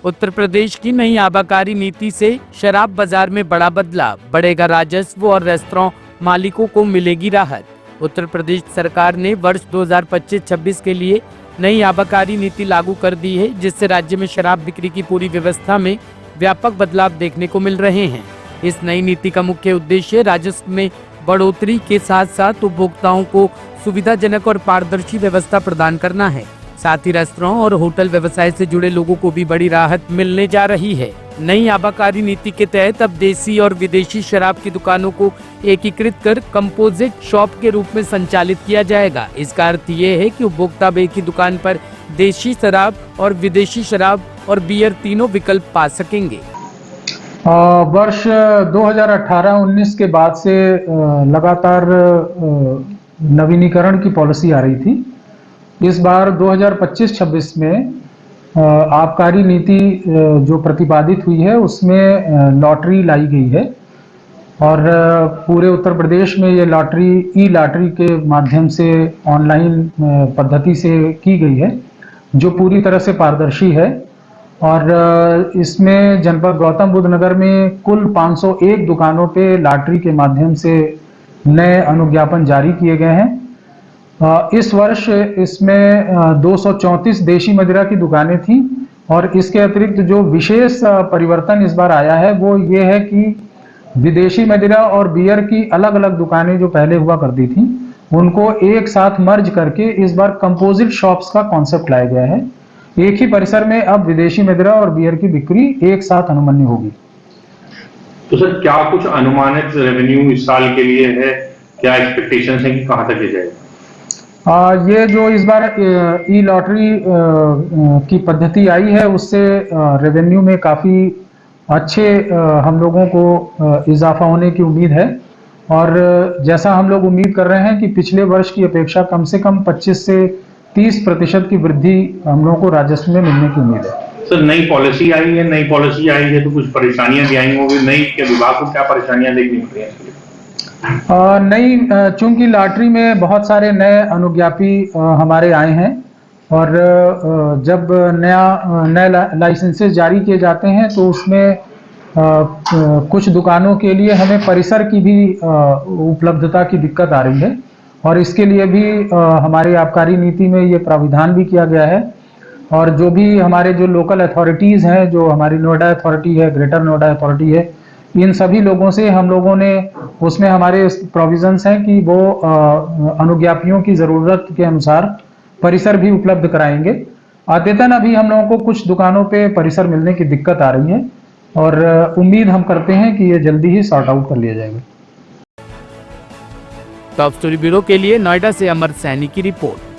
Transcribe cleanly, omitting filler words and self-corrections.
उत्तर प्रदेश की नई आबकारी नीति से शराब बाजार में बड़ा बदलाव, बढ़ेगा राजस्व और रेस्तरां मालिकों को मिलेगी राहत। उत्तर प्रदेश सरकार ने वर्ष 2025-26 के लिए नई आबकारी नीति लागू कर दी है, जिससे राज्य में शराब बिक्री की पूरी व्यवस्था में व्यापक बदलाव देखने को मिल रहे हैं। इस नई नीति का मुख्य उद्देश्य राजस्व में बढ़ोतरी के साथ साथ उपभोक्ताओं को सुविधाजनक और पारदर्शी व्यवस्था प्रदान करना है। साथ ही रेस्तरां और होटल व्यवसाय से जुड़े लोगों को भी बड़ी राहत मिलने जा रही है। नई आबकारी नीति के तहत अब देसी और विदेशी शराब की दुकानों को एकीकृत कर कंपोजिट शॉप के रूप में संचालित किया जाएगा। इसका अर्थ ये है कि उपभोक्ता अब एक ही दुकान पर देशी शराब और विदेशी शराब और बियर तीनों विकल्प पा सकेंगे। वर्ष 2018-19 के बाद से लगातार नवीनीकरण की पॉलिसी आ रही थी। इस बार 2025-26 में आबकारी नीति जो प्रतिपादित हुई है उसमें लॉटरी लाई गई है और पूरे उत्तर प्रदेश में ये लॉटरी ई-लॉटरी के माध्यम से ऑनलाइन पद्धति से की गई है, जो पूरी तरह से पारदर्शी है। और इसमें जनपद गौतम बुद्ध नगर में कुल 501 दुकानों पे लॉटरी के माध्यम से नए अनुज्ञापन जारी किए गए हैं। इस वर्ष इसमें 234 देशी मदिरा की दुकानें थी और इसके अतिरिक्त जो विशेष परिवर्तन इस बार आया है वो ये है कि विदेशी मदिरा और बियर की अलग अलग दुकानें जो पहले हुआ करती थी उनको एक साथ मर्ज करके इस बार कंपोजिट शॉप्स का कॉन्सेप्ट लाया गया है। एक ही परिसर में अब विदेशी मदिरा और बियर की बिक्री एक साथ अनुमन्य होगी। तो सर क्या कुछ अनुमानित रेवेन्यू इस साल के लिए है, क्या एक्सपेक्टेशंस हैं कि कहां तक ले जाएगा? ये जो इस बार ई लॉटरी की पद्धति आई है उससे रेवेन्यू में काफ़ी अच्छे हम लोगों को इजाफा होने की उम्मीद है और जैसा हम लोग उम्मीद कर रहे हैं कि पिछले वर्ष की अपेक्षा कम से कम 25 से 30% की वृद्धि हम लोगों को राजस्व में मिलने की उम्मीद है। सर नई पॉलिसी आई है तो कुछ परेशानियां भी आई होंगी, नई के विभाग को क्या परेशानियां देखनी पड़ रही हैं? नई चूंकि लॉटरी में बहुत सारे नए अनुज्ञापी हमारे आए हैं और जब नए लाइसेंसेस जारी किए जाते हैं तो उसमें कुछ दुकानों के लिए हमें परिसर की भी उपलब्धता की दिक्कत आ रही है और इसके लिए भी हमारी आबकारी नीति में ये प्राविधान भी किया गया है। और जो भी हमारे जो लोकल अथॉरिटीज़ हैं, जो हमारी नोएडा अथॉरिटी है, ग्रेटर नोएडा अथॉरिटी है, इन सभी लोगों से हम लोगों ने उसमें हमारे प्रोविजंस हैं कि वो अनुज्ञापियों की ज़रूरत के अनुसार परिसर भी उपलब्ध कराएंगे। अद्यतन अभी हम लोगों को कुछ दुकानों पे परिसर मिलने की दिक्कत आ रही है और उम्मीद हम करते हैं कि ये जल्दी ही सॉर्ट आउट कर लिया जाएगा। टॉप स्टोरी ब्यूरो के लिए नोएडा से अमर सैनी की रिपोर्ट।